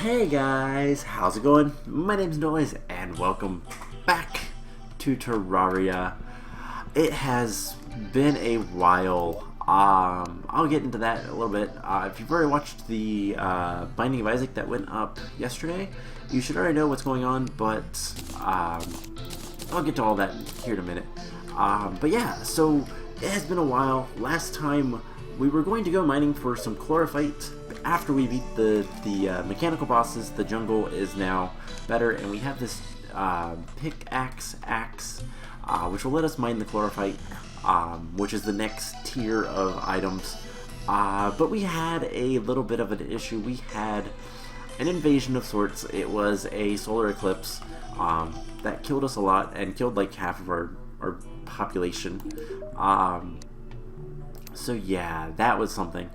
Hey guys, how's it going? My name's Noise and welcome back to Terraria. It has been a while. I'll get into that in a little bit. If you've already watched the Binding of Isaac that went up yesterday, you should already know what's going on, but I'll get to all that here in a minute. But yeah, so it has been a while. Last time we were going to go mining for some Chlorophyte. After we beat the mechanical bosses, the jungle is now better, and we have this pickaxe axe, which will let us mine the Chlorophyte, which is the next tier of items. But we had a little bit of an issue. We had an invasion of sorts. It was a solar eclipse that killed us a lot and killed like half of our population. So yeah, that was something.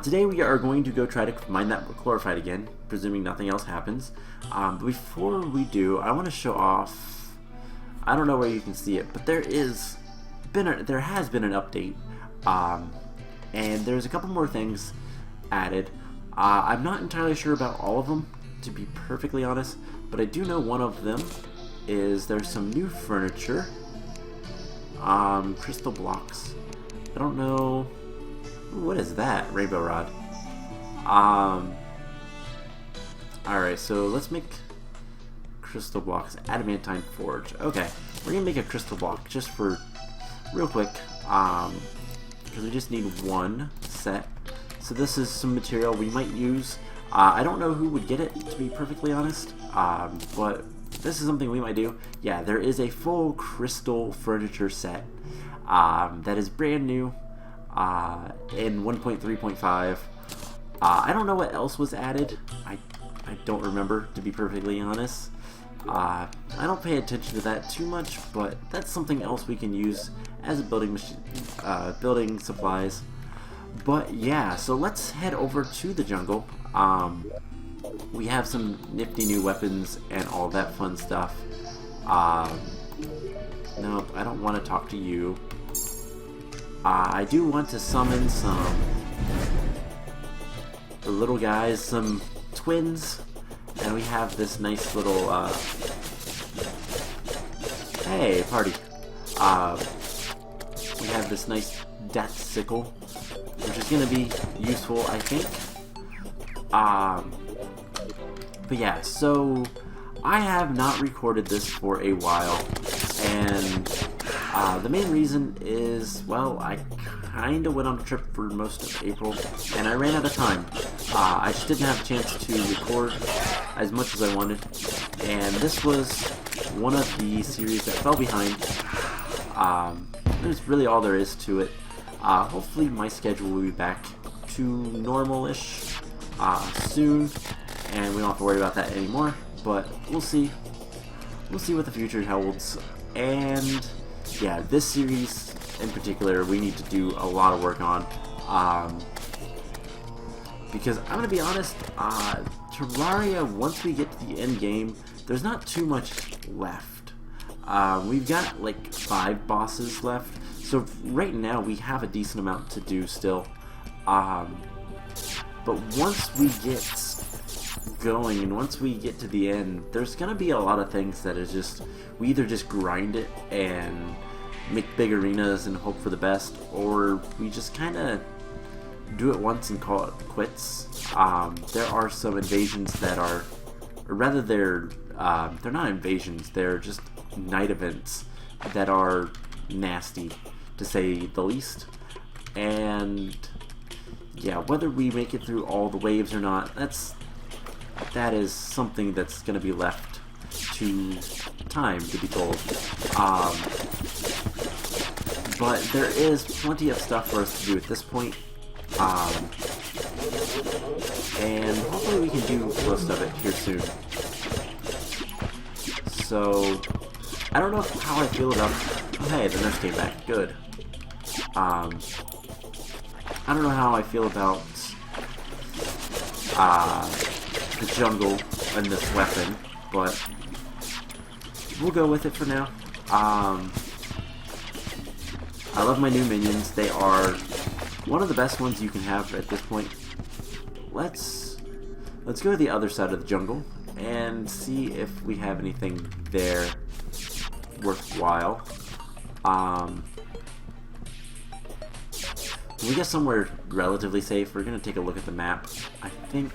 Today we are going to go try to mine that Chlorophyte again, presuming nothing else happens. But before we do, I want to show off. I don't know where you can see it, but there has been an update, and there's a couple more things added. I'm not entirely sure about all of them, to be perfectly honest, but I do know one of them is there's some new furniture, crystal blocks. I don't know. What is that? Rainbow rod. Alright, so let's make crystal blocks. Adamantine forge. Okay, we're gonna make a crystal block just for real quick, because we just need one set. So this is some material we might use. I don't know who would get it, to be perfectly honest, but this is something we might do. Yeah, there is a full crystal furniture set that is brand new. In 1.3.5. I don't know what else was added. I don't remember, to be perfectly honest. I don't pay attention to that too much, but that's something else we can use as a building machine, building supplies. But yeah, so let's head over to the jungle. We have some nifty new weapons and all that fun stuff. Nope, I don't want to talk to you. I do want to summon the little guys, some twins, and we have this nice little, hey, party. We have this nice death sickle, which is going to be useful, I think. But yeah, so I have not recorded this for a while, and the main reason is, well, I kind of went on a trip for most of April, and I ran out of time. I just didn't have a chance to record as much as I wanted, and this was one of the series that fell behind. That's really all there is to it. Hopefully my schedule will be back to normal-ish soon, and we don't have to worry about that anymore, but we'll see. We'll see what the future holds, and yeah, this series in particular we need to do a lot of work on, because I'm gonna be honest, Terraria, once we get to the end game, there's not too much left. We've got like 5 bosses left, so right now we have a decent amount to do still, but once we get going and once we get to the end, there's gonna be a lot of things that is just, we either just grind it and make big arenas and hope for the best, or we just kind of do it once and call it quits. There are some invasions that are, or rather they're not invasions, they're just night events that are nasty, to say the least. And yeah, whether we make it through all the waves or not, that is something that's going to be left to time to be told. But there is plenty of stuff for us to do at this point, and hopefully we can do most of it here soon. So I don't know how I feel about. Oh, hey, the nurse came back. Good. I don't know how I feel about the jungle and this weapon, but we'll go with it for now. I love my new minions. They are one of the best ones you can have at this point. Let's let's go to the other side of the jungle and see if we have anything there worthwhile. We get somewhere relatively safe. We're gonna take a look at the map. I think.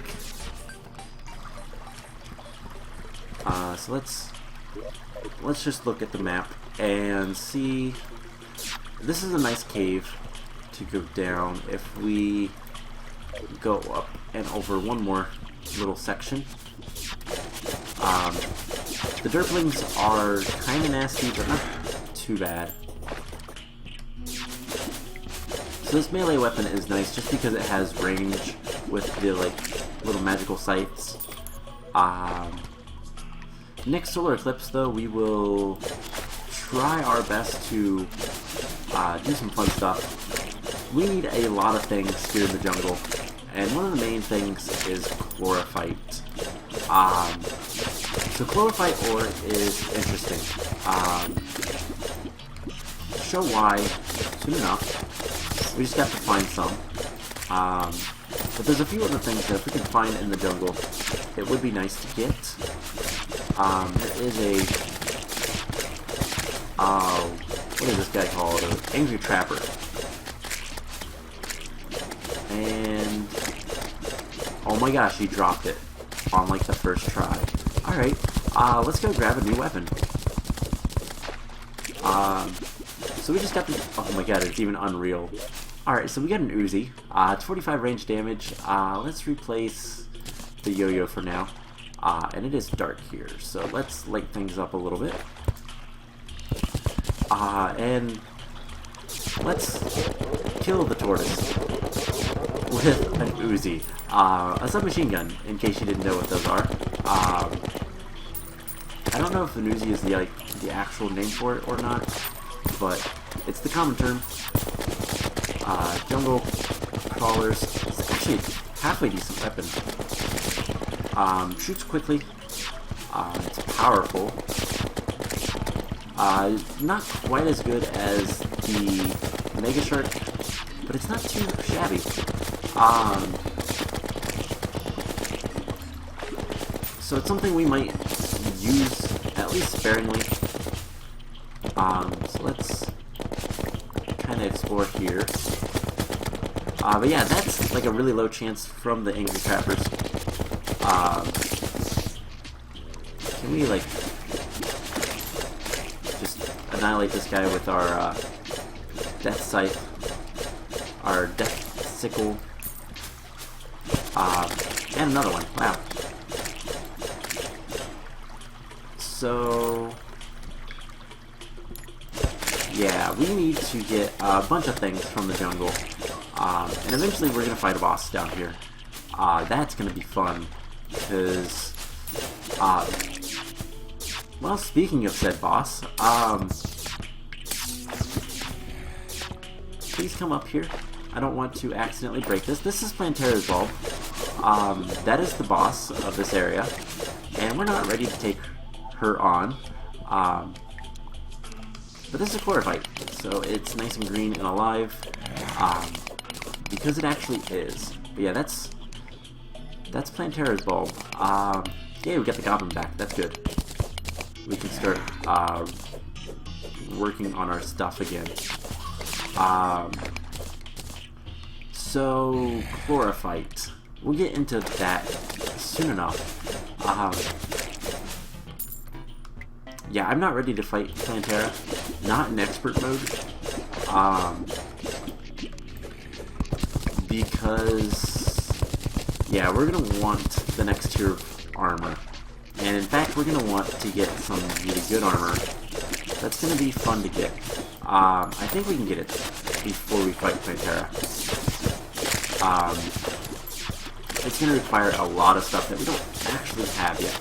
So let's just look at the map and see. This is a nice cave to go down if we go up and over one more little section. The derplings are kind of nasty, but not too bad. So this melee weapon is nice just because it has range with the little magical sights. Next solar eclipse, though, we will try our best to do some fun stuff. We need a lot of things here in the jungle, and one of the main things is Chlorophyte. So Chlorophyte ore is interesting. Show why soon enough. We just have to find some. But there's a few other things that if we can find in the jungle, it would be nice to get. There is a what is this guy called? An angry trapper. And oh my gosh, he dropped it on like the first try. Alright, let's go grab a new weapon. So we just got the, oh my god, it's even unreal. Alright, so we got an Uzi. It's 45 range damage. Let's replace the yo-yo for now. And it is dark here, so let's light things up a little bit. And let's kill the tortoise with an Uzi. A submachine gun, in case you didn't know what those are. I don't know if an Uzi is the actual name for it or not, but it's the common term. Jungle crawlers. It's actually a halfway decent weapon. Shoots quickly. It's powerful. Not quite as good as the Mega Shark, but it's not too shabby. So it's something we might use at least sparingly. So let's kind of explore here. But yeah, that's like a really low chance from the angry trappers. Can we like just annihilate this guy with our death scythe, our death sickle, and another one. Wow. So yeah, we need to get a bunch of things from the jungle, and eventually we're gonna fight a boss down here. That's gonna be fun, because well, speaking of said boss, please come up here. I don't want to accidentally break this. This is Plantera's bulb. That is the boss of this area, and we're not ready to take her on. But this is a Chlorophyte, so it's nice and green and alive, because it actually is. But yeah, that's Plantera's bulb. Yeah, we got the goblin back. That's good. We can start working on our stuff again. So Chlorophyte. We'll get into that soon enough. Yeah, I'm not ready to fight Plantera. Not in expert mode. Because yeah, we're gonna want the next tier of armor. And in fact, we're gonna want to get some really good armor. That's gonna be fun to get. I think we can get it before we fight Plantera. It's gonna require a lot of stuff that we don't actually have yet.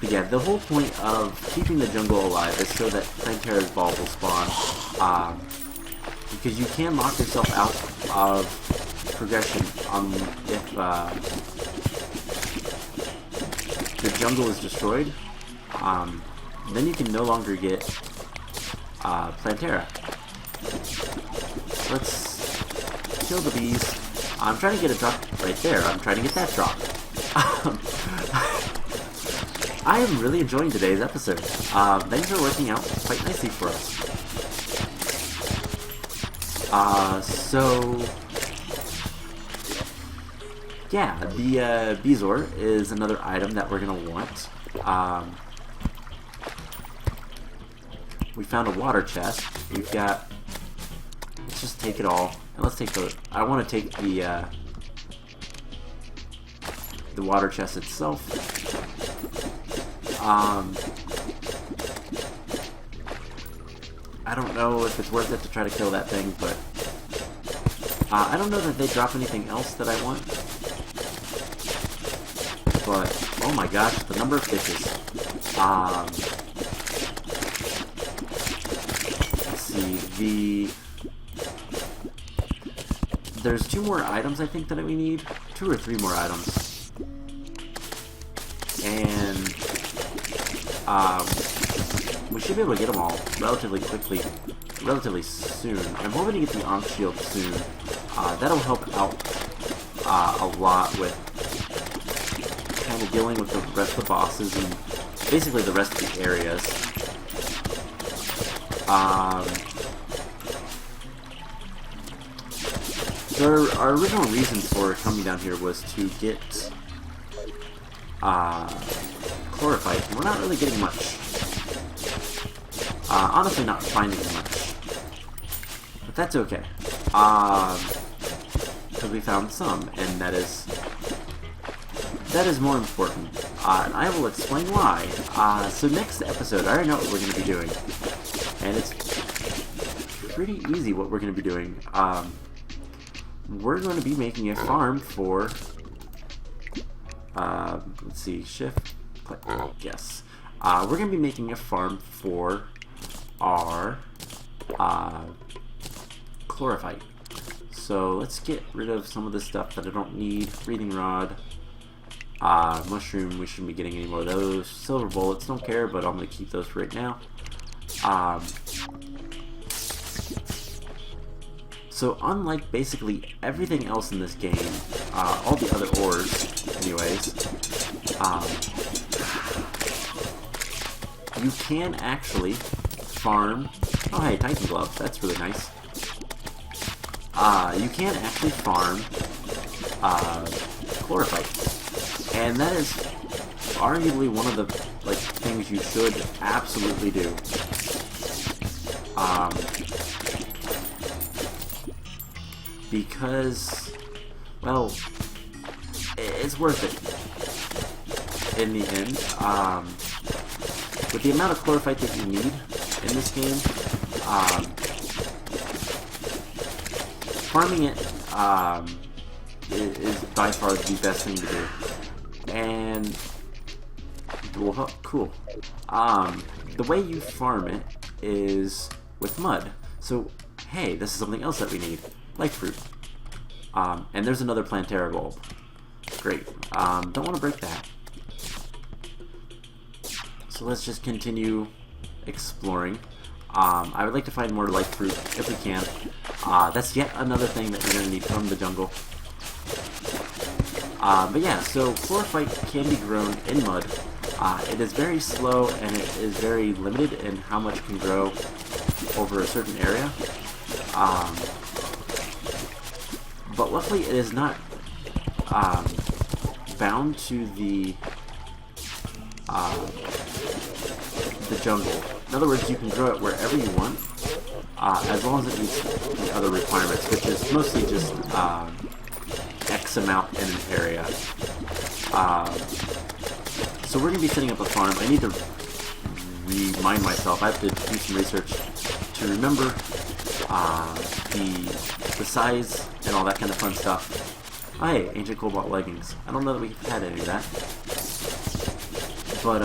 But yeah, the whole point of keeping the jungle alive is so that Plantera's bulb will spawn. Because you can lock yourself out of progression if the jungle is destroyed. Then you can no longer get Plantera. Let's kill the bees. I'm trying to get a drop right there. I'm trying to get that drop. I am really enjoying today's episode. Things are working out quite nicely for us. So... yeah, the Bezoar is another item that we're going to want. We found a water chest. We've got... let's just take it all. And let's take the... I want to take the water chest itself. I don't know if it's worth it to try to kill that thing, but... I don't know that they drop anything else that I want. But, oh my gosh, the number of fishes. Let's see, there's 2 more items I think that we need. 2 or 3 more items. And, we should be able to get them all relatively quickly, relatively soon. I'm hoping to get the Ankh Shield soon. That'll help out a lot with kind of dealing with the rest of the bosses and basically the rest of the areas. Our original reason for coming down here was to get Chlorophyte, and we're not really getting much. Honestly, not finding much. But that's okay. Because we found some, and that is more important. And I will explain why. So next episode, I already know what we're going to be doing. And it's pretty easy what we're going to be doing. We're going to be making a farm for... let's see, shift, click, yes. We're going to be making a farm for our Chlorophyte. So let's get rid of some of the stuff that I don't need. Breathing rod, mushroom, we shouldn't be getting any more of those. Silver bullets, don't care, but I'm going to keep those for right now. So unlike basically everything else in this game, all the other ores, anyways, you can actually farm... oh hey, Titan Glove, that's really nice. You can actually farm Chlorophyte, and that is arguably one of the things you should absolutely do. Because, well, it's worth it in the end. With the amount of Chlorophyte that you need in this game, farming it is by far the best thing to do. And, well, cool. The way you farm it is with mud. So, hey, this is something else that we need. Life fruit. And there's another Plantera bulb. Great. Don't want to break that. So let's just continue exploring. I would like to find more life fruit if we can. That's yet another thing that we're going to need from the jungle. But yeah, so Chlorophyte can be grown in mud. It is very slow and it is very limited in how much it can grow over a certain area. But luckily it is not bound to the jungle. In other words, you can grow it wherever you want, as long as it meets the other requirements, which is mostly just X amount in an area. So we're going to be setting up a farm. I need to remind myself, I have to do some research to remember the size and all that kind of fun stuff. Oh, hey, Ancient Cobalt leggings. I don't know that we've had any of that. But,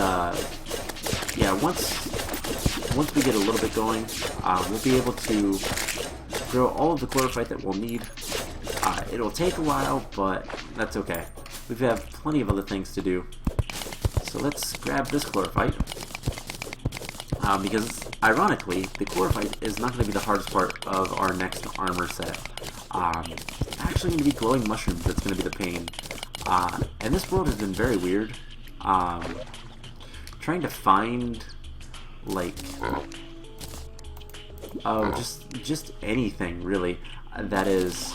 yeah, once we get a little bit going, we'll be able to grow all of the Chlorophyte that we'll need. It'll take a while, but that's okay. We have plenty of other things to do. So let's grab this Chlorophyte. Because, ironically, the Chlorophyte is not going to be the hardest part of our next armor set. Actually going to be glowing mushrooms that's going to be the pain. And this world has been very weird. Trying to find, like, just anything, really, that is,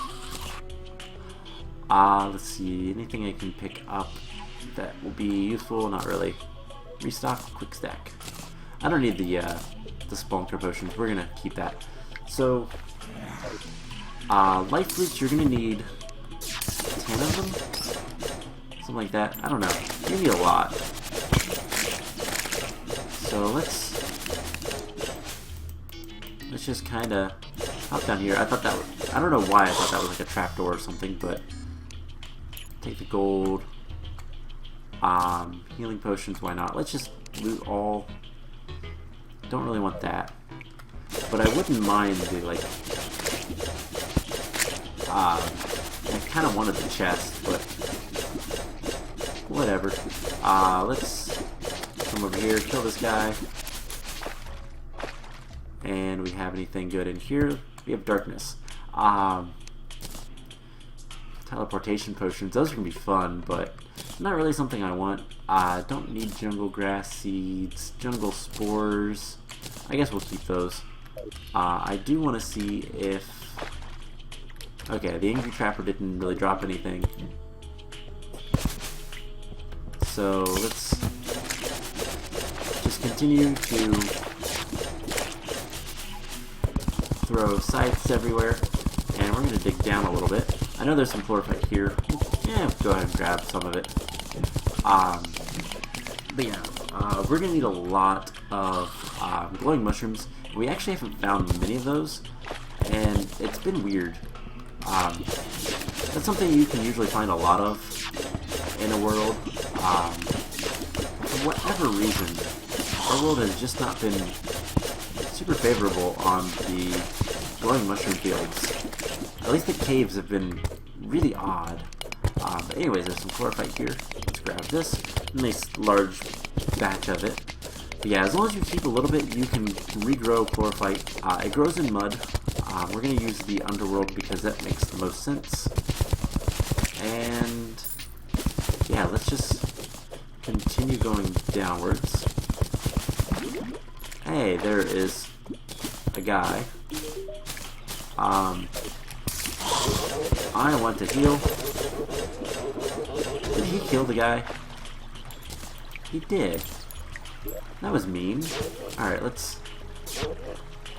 let's see, anything I can pick up that will be useful. Not really. Restock, quick stack. I don't need the spelunker potions. We're gonna keep that. So, life flutes, you're gonna need 10 of them? Something like that. I don't know. You need a lot. So let's just kinda hop down here. I thought that was, I don't know why I thought that was like a trapdoor or something, but take the gold. Healing potions, why not? Let's just loot all. Don't really want that. But I wouldn't mind the, like, I kind of wanted the chest, but whatever. Let's come over here, kill this guy. And we have anything good in here? We have darkness. Teleportation potions, those are going to be fun, but not really something I want. Don't need jungle grass seeds, jungle spores. I guess we'll keep those. I do want to see if... Okay, the Angry Trapper didn't really drop anything. So let's just continue to throw scythes everywhere. And we're going to dig down a little bit. I know there's some chlorophyte here. Yeah, go ahead and grab some of it. But yeah, we're going to need a lot of glowing mushrooms. We actually haven't found many of those, and it's been weird. That's something you can usually find a lot of in a world. For whatever reason, our world has just not been super favorable on the glowing mushroom fields. At least the caves have been really odd. But anyways, there's some chlorophyte here. Let's grab this. Nice large batch of it. But yeah, as long as you keep a little bit, you can regrow chlorophyte. It grows in mud. We're going to use the underworld because that makes the most sense. And yeah, let's just continue going downwards. Hey, there is a guy. I want to heal. Did he kill the guy? He did. That was mean. Alright, let's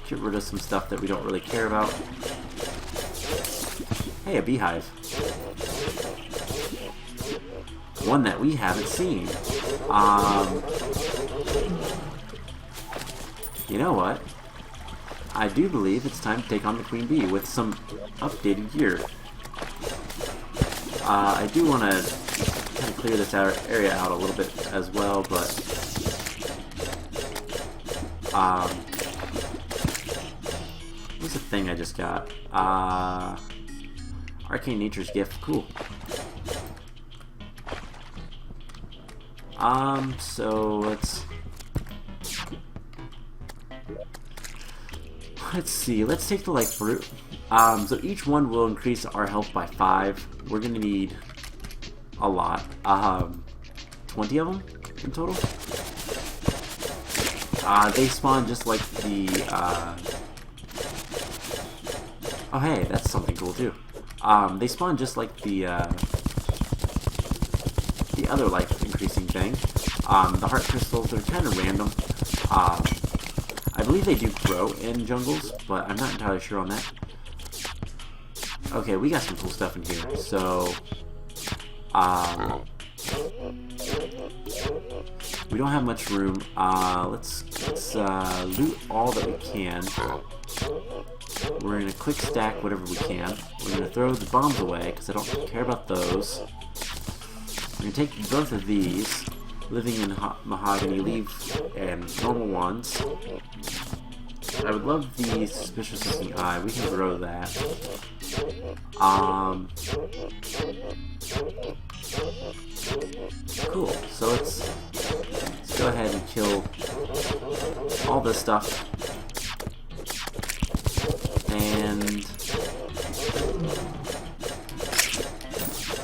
get rid of some stuff that we don't really care about. Hey, a beehive. One that we haven't seen. You know what? I do believe it's time to take on the queen bee with some updated gear. I do want to kind of clear this area out a little bit as well, but what's the thing I just got? Arcane Nature's Gift, cool. So let's see, let's take the life fruit. So each one will increase our health by 5. We're gonna need a lot. 20 of them in total. They spawn just like the, oh hey, that's something cool too. They spawn just like the other life increasing thing. The heart crystals, they're kind of random. I believe they do grow in jungles, but I'm not entirely sure on that. Okay, we got some cool stuff in here. So, we don't have much room. Let's loot all that we can. We're gonna quick stack whatever we can. We're gonna throw the bombs away because I don't care about those. We're gonna take both of these, living in mahogany leaf and normal ones. I would love the suspicious looking eye. We can grow that. Cool. So let's go ahead and kill all this stuff. And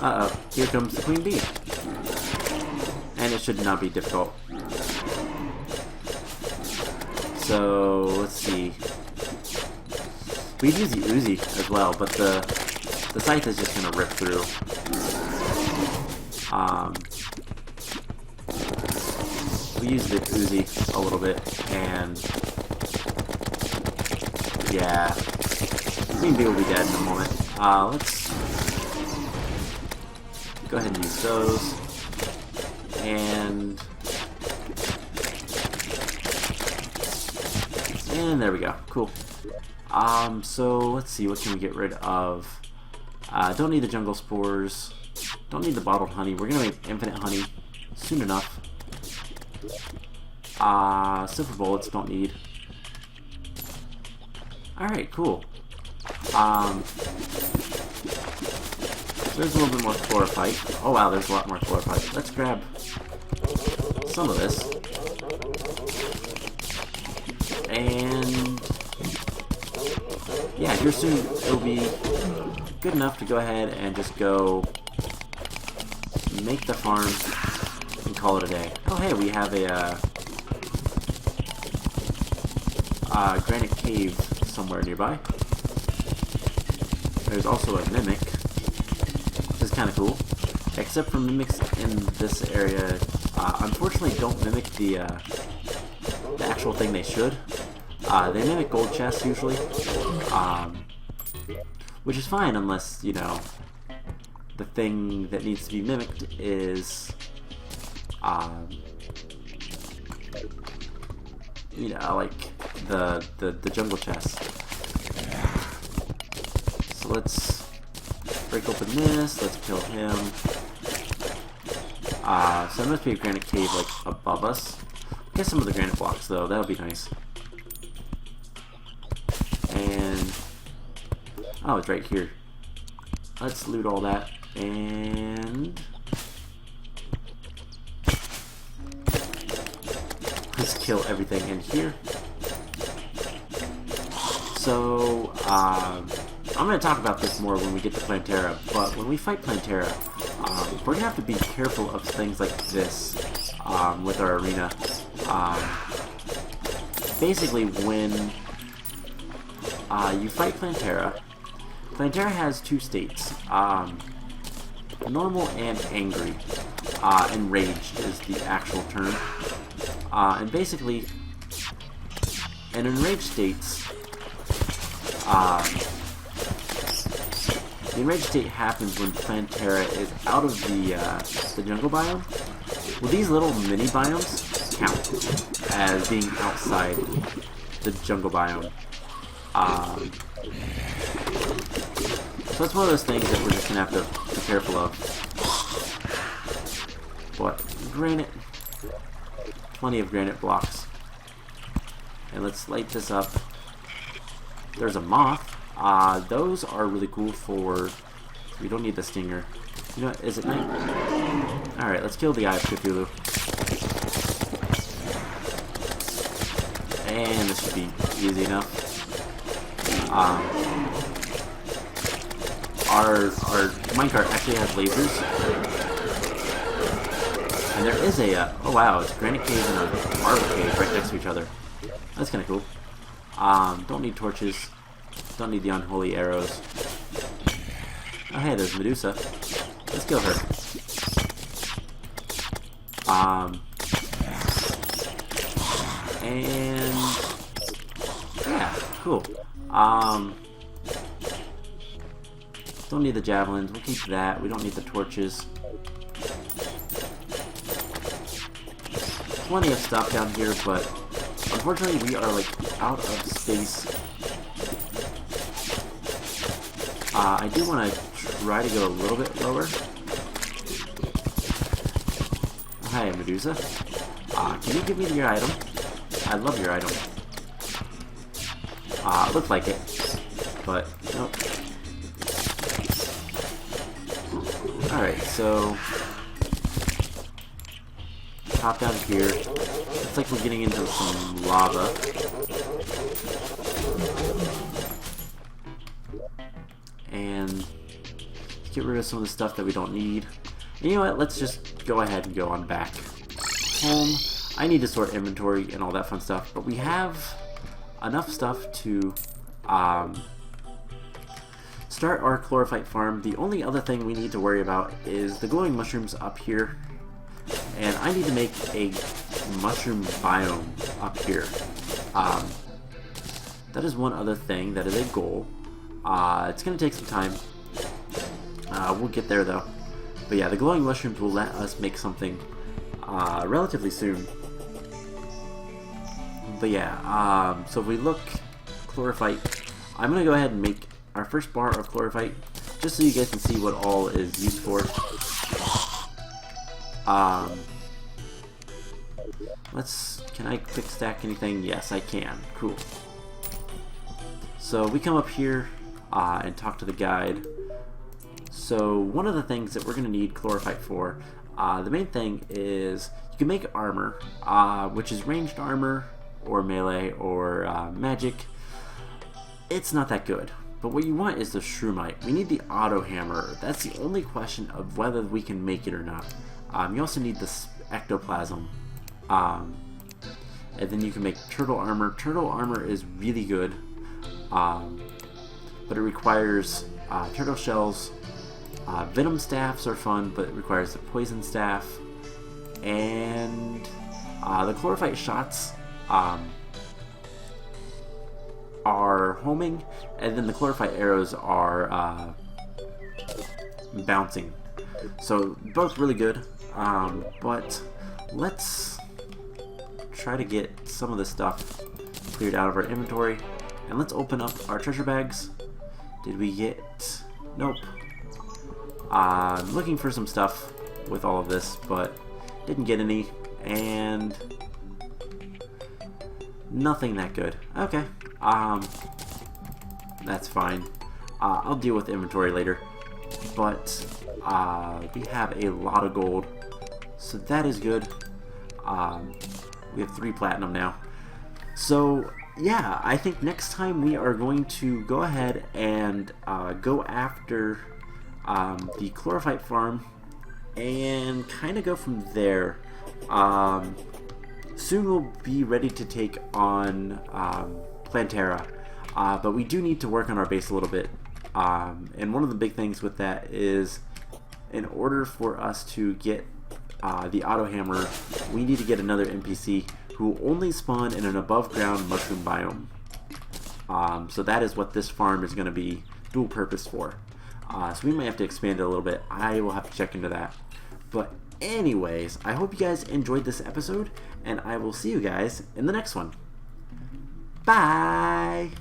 Uh-oh, here comes the queen bee. And it should not be difficult. So, let's see. We'd use the Uzi as well, but the scythe is just gonna rip through. We use the Uzi a little bit, and yeah, Queen Bee will be dead in a moment. Let's go ahead and use those, and there we go. Cool. So let's see, what can we get rid of? Don't need the jungle spores. Don't need the bottled honey. We're gonna make infinite honey soon enough. Silver bullets don't need. Alright, cool. So there's a little bit more chlorophyte. Oh wow, there's a lot more chlorophyte. Let's grab some of this. And yeah, here soon it'll be good enough to go ahead and just go make the farm and call it a day. Oh hey, we have a granite cave somewhere nearby. There's also a mimic, which is kind of cool. Except for mimics in this area, unfortunately don't mimic the actual thing they should. They mimic gold chests usually, which is fine unless, you know, the thing that needs to be mimicked is, you know, like the jungle chest. So let's break open this. Let's kill him. So there must be a granite cave like above us. Get some of the granite blocks though. That would be nice. And oh, it's right here. Let's loot all that and let's kill everything in here. So I'm going to talk about this more when we get to Plantera, but when we fight Plantera, we're going to have to be careful of things like this with our arena. Basically, when you fight Plantera, Plantera has two states, normal and angry. Enraged is the actual term. And basically, in enraged states, the enraged state happens when Plantera is out of the jungle biome. Well, these little mini biomes count as being outside the jungle biome. So it's one of those things that we're just gonna have to be careful of. But granite, plenty of granite blocks. And let's light this up. There's a moth. Those are really cool for... We don't need the stinger. You know what? Is it night? Alright, let's kill the Eye of Cthulhu. And this should be easy enough. Our minecart actually has lasers. And there is a... oh wow, it's a granite cave and a marble cave right next to each other. That's kind of cool. Don't need torches. Don't need the unholy arrows. Oh hey, there's Medusa. Let's kill her. And yeah, cool. Don't need the javelins. We'll keep that. We don't need the torches. Plenty of stuff down here, but unfortunately we are like out of space. I do want to try to go a little bit lower. Hi, Medusa. Can you give me your item? I love your item. Looked like it, but nope. Alright, so hop down here. It's like we're getting into some lava. And to get rid of some of the stuff that we don't need. And you know what, let's just go ahead and go on back home. I need to sort inventory and all that fun stuff, but we have enough stuff to start our chlorophyte farm. The only other thing we need to worry about is the glowing mushrooms up here, and I need to make a mushroom biome up here. That is one other thing that is a goal. It's going to take some time. We'll get there though. But yeah, the glowing mushrooms will let us make something relatively soon. But yeah, so if we look chlorophyte, I'm going to go ahead and make our first bar of chlorophyte, just so you guys can see what all is used for. Can I quick stack anything? Yes, I can. Cool. So we come up here and talk to the guide. So one of the things that we're going to need chlorophyte for, the main thing is you can make armor, which is ranged armor or melee or magic. It's not that good. But what you want is the shroomite. We need the auto hammer. That's the only question of whether we can make it or not. You also need this ectoplasm. And then you can make turtle armor. Turtle armor is really good. But it requires turtle shells. Venom staffs are fun, but it requires the poison staff. And the chlorophyte shots are homing, and then the chlorophyte arrows are bouncing. So both really good, but let's try to get some of this stuff cleared out of our inventory, and let's open up our treasure bags. Did we get... Nope. I'm looking for some stuff with all of this, but didn't get any, and nothing that good. Okay. That's fine. I'll deal with inventory later. But we have a lot of gold, so that is good. We have 3 platinum now. So yeah, I think next time we are going to go ahead and go after the chlorophyte farm and kind of go from there. Soon we'll be ready to take on Plantera, but we do need to work on our base a little bit, and one of the big things with that is, in order for us to get the auto hammer, we need to get another NPC who will only spawn in an above ground mushroom biome. So that is what this farm is going to be dual purpose for. So we might have to expand it a little bit. I will have to check into that. But anyways, I hope you guys enjoyed this episode, and I will see you guys in the next one. Bye!